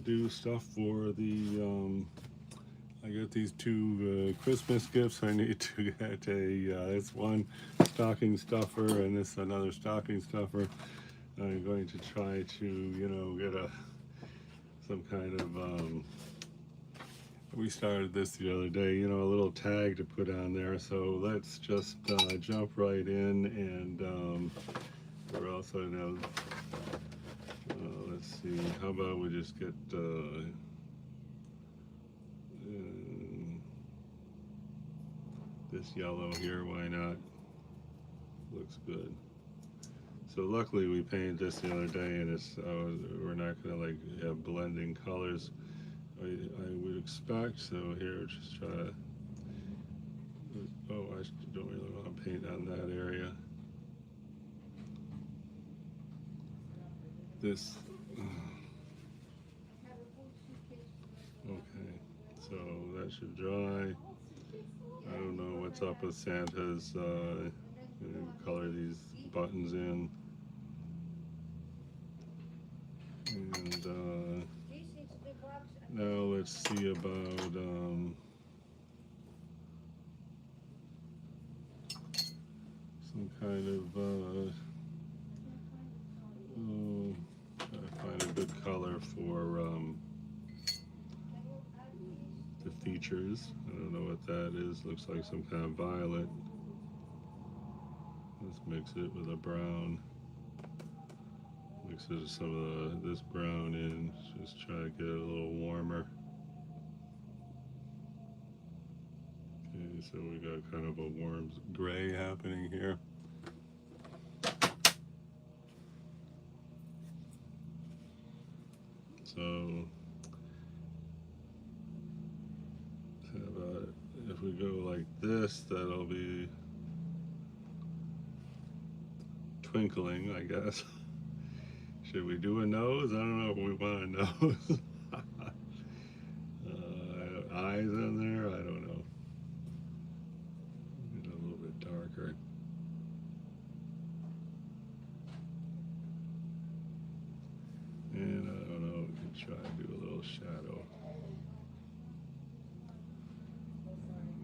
do stuff for the I got these two Christmas gifts. I need to get this one stocking stuffer and this another stocking stuffer. I'm going to try to, get some kind of, we started this the other day, a little tag to put on there. So let's just jump right in, and we're also, let's see, how about we just get this yellow here, why not? Looks good. So luckily we painted this the other day, and it's we're not gonna like have blending colors. I would expect. So here, just try to. Oh, I don't really want to paint on that area. This. Okay, so that should dry. I don't know what's up with Santa's. Color these buttons in, and now let's see about some kind of try to find a good color for the features. I don't know what that is. Looks like some kind of violet. Let's mix it with a brown. Mix some of this brown in. Just try to get it a little warmer. Okay, so we got kind of a warm gray happening here. So if we go like this, that'll be twinkling, I guess. Should we do a nose? I don't know if we want a nose. Eyes on there? I don't know. Get a little bit darker. And I don't know, we can try to do a little shadow.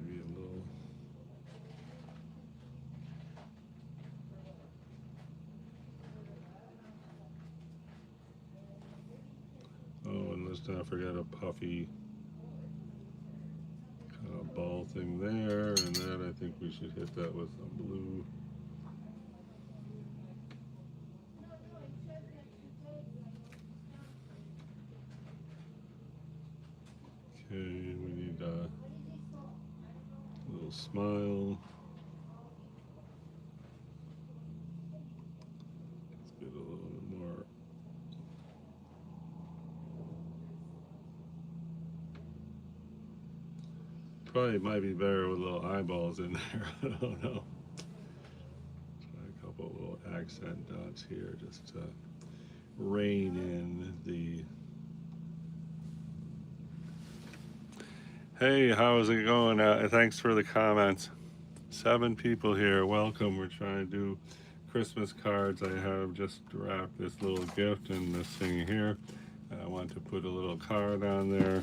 Maybe a little. Oh, and let's not forget a puffy kind of ball thing there, and then I think we should hit that with some blue. Okay, we need a little smile. Let's get a little bit more. Probably might be better with little eyeballs in there. I don't know. Try a couple little accent dots here just to rein in the. Hey, how's it going? Thanks for the comments. 7 people here. Welcome. We're trying to do Christmas cards. I have just wrapped this little gift in this thing here. I want to put a little card on there.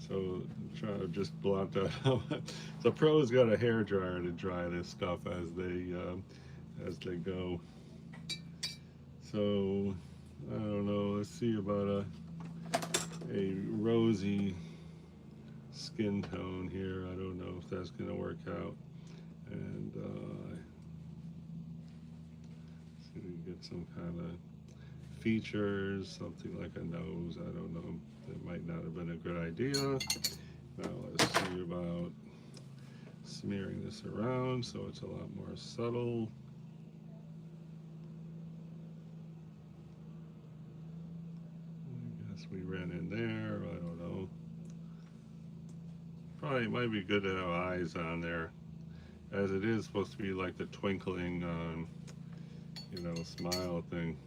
So try to just blot that out. The pro's got a hair dryer to dry this stuff as they go. So I don't know. Let's see about a rosy skin tone here. I don't know if that's going to work out. And see if we can get some kind of features, something like a nose. I don't know. That might not have been a good idea. Now let's see about smearing this around so it's a lot more subtle. I guess we ran in there. I don't know. Probably it might be good to have eyes on there, as it is supposed to be like the twinkling, smile thing.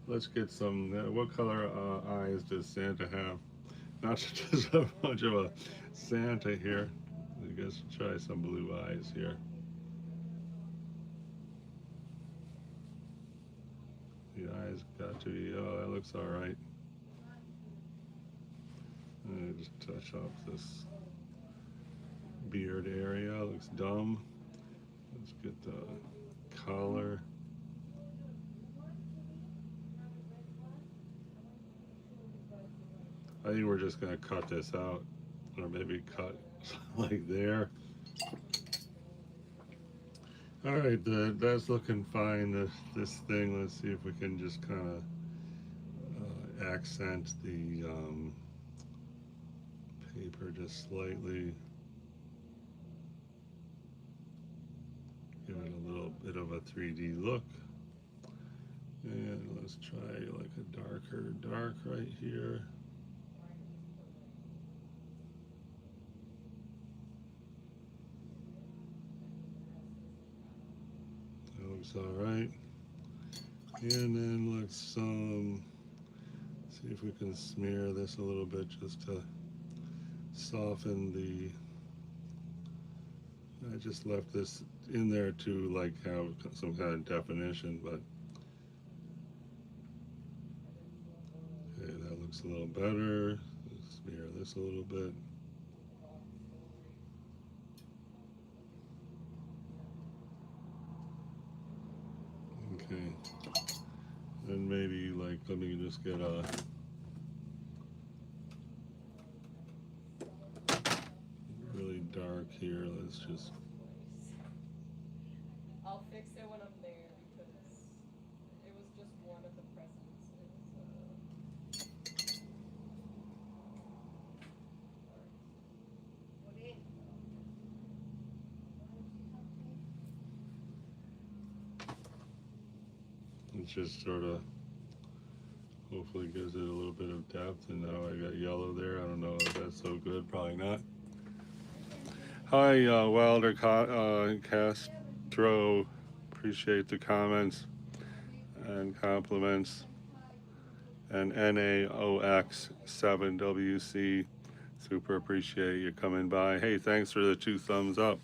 Let's get some. What color eyes does Santa have? Not just a bunch of a Santa here. I guess try some blue eyes here. The eyes It's got to be, oh, that looks all right. And I just touch up this beard area, looks dumb. Let's get the collar. I think we're just gonna cut this out, or maybe cut like there. All right, that's looking fine. This thing, let's see if we can just kind of accent the paper just slightly. Give it a little bit of a 3D look. And let's try like a darker dark right here. That looks all right. And then let's see if we can smear this a little bit just to soften the. I just left this in there to like have some kind of definition, but okay, that looks a little better. Let's smear this a little bit. Okay, then maybe like let me just get a really dark here. Let's just. I'll fix it when I'm there because it was just one of the presents. It's just sort of hopefully gives it a little bit of depth. And now I got yellow there. I don't know if that's so good. Probably not. Hi, Wilder Castro. Appreciate the comments and compliments. And NAOX7WC. Super appreciate you coming by. Hey, thanks for the 2 thumbs up.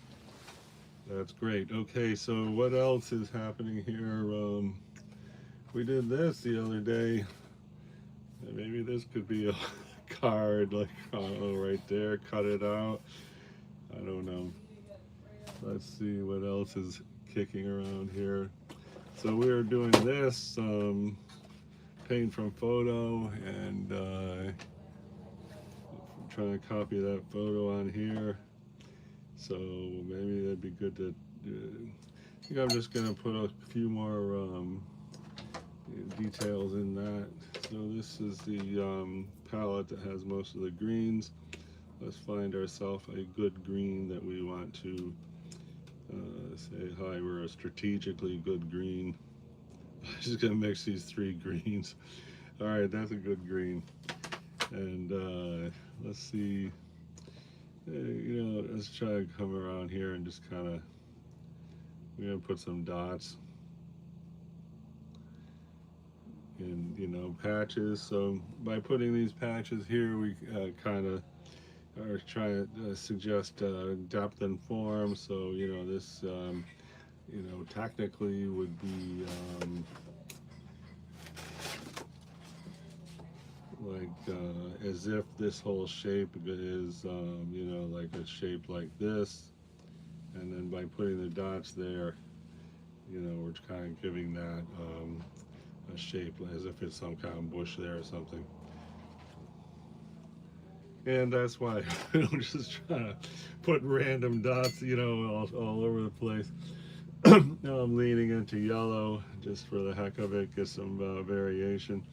That's great. Okay, so what else is happening here? We did this the other day. Maybe this could be a card, like, oh, right there, cut it out. I don't know. Let's see what else is kicking around here. So we are doing this, paint from photo, and trying to copy that photo on here. So maybe that'd be good to, I think I'm just gonna put a few more details in that. So this is the palette that has most of the greens. Let's find ourselves a good green that we want to say, hi, we're a strategically good green. I'm just gonna mix these 3 greens. All right, that's a good green. And let's see, you know, let's try to come around here and just kind of, we're gonna put some dots in, you know, patches. So by putting these patches here, we kind of are trying to suggest depth and form. So, you know, this, you know, technically would be like as if this whole shape is, you know, like a shape like this. And then by putting the dots there, you know, we're kind of giving that a shape as if it's some kind of bush there or something. And that's why I don't just try to put random dots, you know, all over the place. Now I'm leaning into yellow just for the heck of it, get some variation.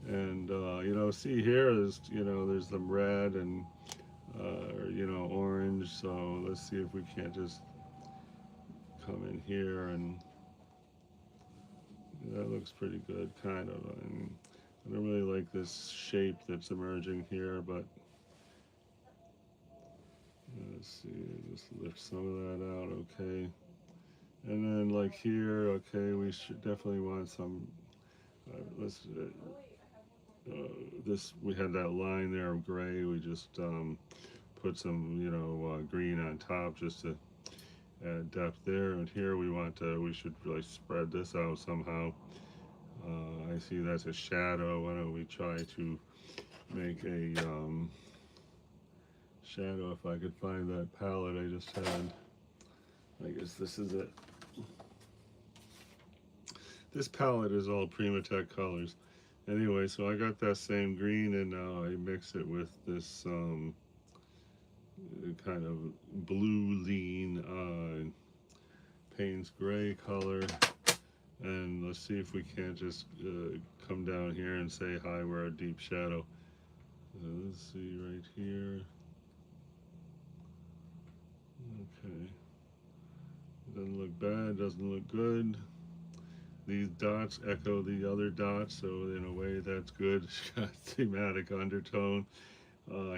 And you know, see here is, you know, there's some red and you know, orange. So let's see if we can't just come in here, and that looks pretty good, kind of. And I don't really like this shape that's emerging here, but let's see, just lift some of that out, okay. And then like here, okay, we should definitely want some, let's, this, we had that line there of gray, we just put some, you know, green on top just to add depth there. And here we want to, we should really spread this out somehow. I see that's a shadow. Why don't we try to make a shadow if I could find that palette I just had. I guess this is it. This palette is all Primatech colors. Anyway, so I got that same green and now I mix it with this kind of blue lean Payne's gray color. And let's see if we can't just come down here and say, hi, we're a deep shadow. Let's see right here. Okay. Doesn't look bad, doesn't look good. These dots echo the other dots, so in a way that's good. It's got thematic undertone.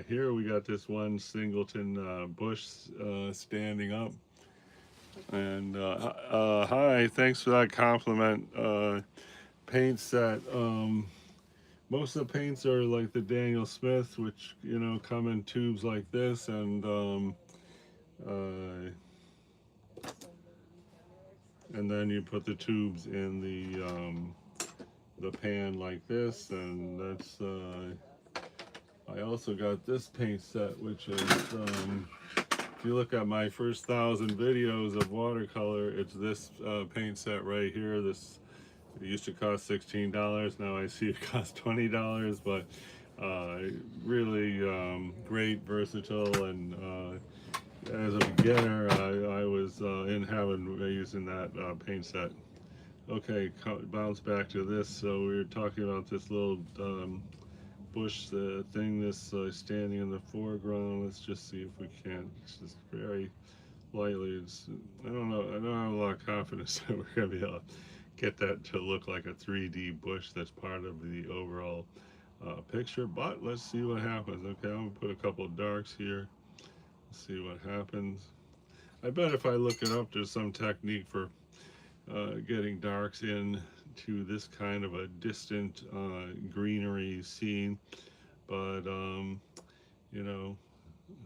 Here we got this one singleton bush standing up. And hi, thanks for that compliment. Paint set. Most of the paints are like the Daniel Smith, which come in tubes like this, and then you put the tubes in the pan like this, and that's. I also got this paint set, which is. If you look at my first 1,000 videos of watercolor, it's this paint set right here. This it used to cost $16. Now I see it costs $20, but really great, versatile, and as a beginner, I was in heaven using that paint set. Okay, bounce back to this. So we were talking about this little bush thing that's standing in the foreground. Let's just see if we can. It's just very lightly. I don't know. I don't have a lot of confidence that we're gonna be able to get that to look like a 3D bush that's part of the overall picture. But let's see what happens. Okay, I'm gonna put a couple of darks here. Let's see what happens. I bet if I look it up, there's some technique for getting darks in to this kind of a distant greenery scene, but who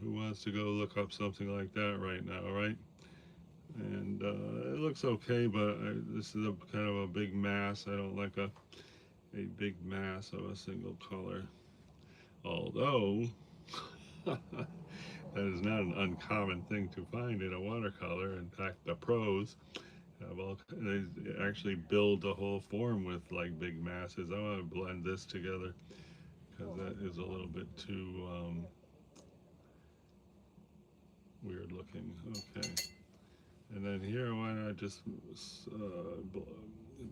wants to go look up something like that right now, right? And it looks okay, but this is a kind of a big mass. I don't like a big mass of a single color, although that is not an uncommon thing to find in a watercolor. In fact, the pros they actually build the whole form with like big masses. I want to blend this together because that is a little bit too weird looking. Okay, and then here, why not just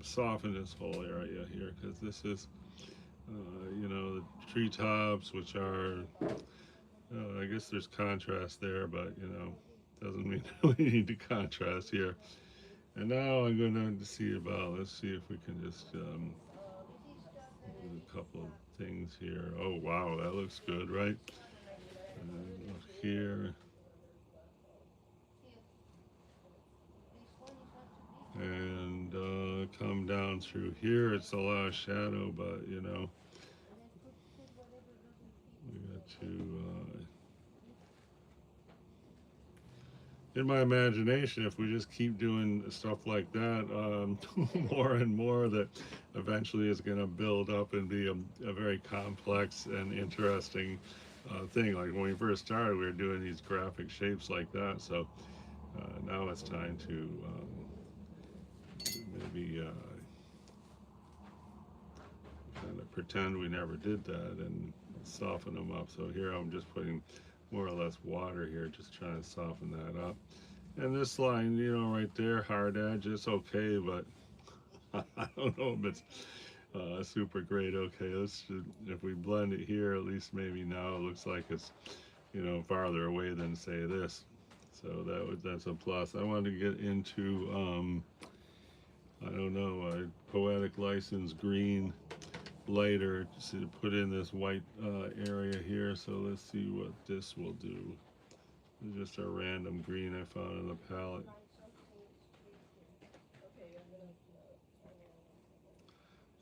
soften this whole area here, because this is the treetops, which are I guess there's contrast there, but doesn't mean we need to contrast here. And now I'm going to see about, let's see if we can just do a couple of things here. Oh, wow, that looks good, right? And look here. And come down through here. It's a lot of shadow, but, we got to... in my imagination, if we just keep doing stuff like that more and more, that eventually is going to build up and be a very complex and interesting thing. Like when we first started, we were doing these graphic shapes like that. So now it's time to maybe kind of pretend we never did that and soften them up. So here I'm just putting more or less water here, just trying to soften that up. And this line, right there, hard edge, it's okay, but I don't know if it's super great. Okay, if we blend it here, at least maybe now it looks like it's, farther away than say this. So that's a plus. I wanted to get into, I don't know, a poetic license green lighter to put in this white area here. So let's see what this will do. It's just a random green I found in the palette.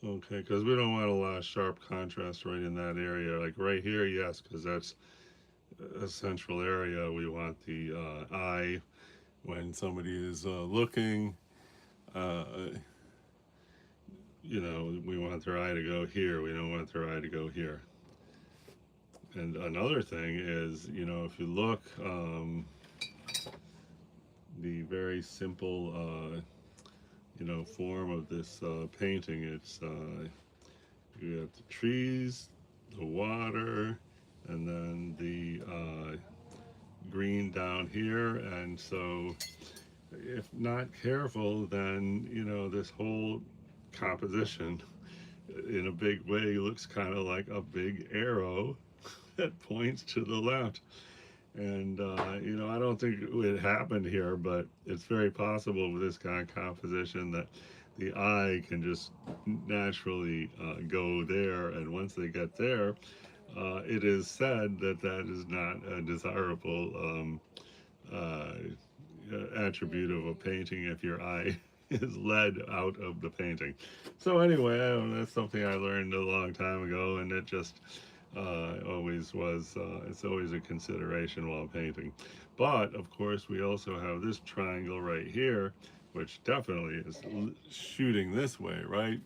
Okay, because we don't want a lot of sharp contrast right in that area. Like right here, yes, because that's a central area. We want the eye when somebody is looking. you know, we want their eye to go here. We don't want their eye to go here. And another thing is, you know, if you look, the very simple, you know, form of this painting, it's you got the trees, the water, and then the green down here. And so, if not careful, then, you know, this whole composition in a big way looks kind of like a big arrow that points to the left. And, you know, I don't think it happened here, but it's very possible with this kind of composition that the eye can just naturally go there. And once they get there, it is said that that is not a desirable uh, attribute of a painting if your eye is led out of the painting. So anyway, I don't know, that's something I learned a long time ago, and it just always was. It's always a consideration while painting. But of course, we also have this triangle right here, which definitely is shooting this way, right?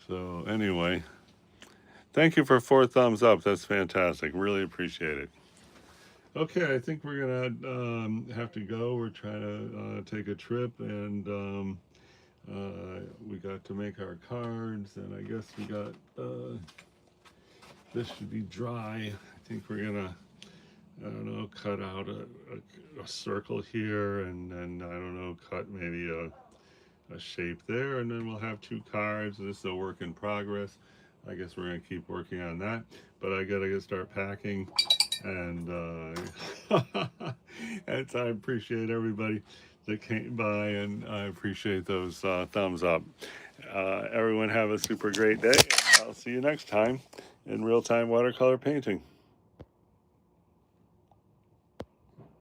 So anyway, thank you for 4 thumbs up. That's fantastic. Really appreciate it. Okay, I think we're gonna have to go. We're trying to take a trip, and we got to make our cards, and I guess we got this should be dry. I think we're gonna, I don't know, cut out a circle here, and then I don't know, cut maybe a shape there, and then we'll have 2 cards. This is a work in progress. I guess we're gonna keep working on that, but I gotta start packing. And and I appreciate everybody that came by, and I appreciate those thumbs up. Everyone have a super great day. I'll see you next time in real-time watercolor painting.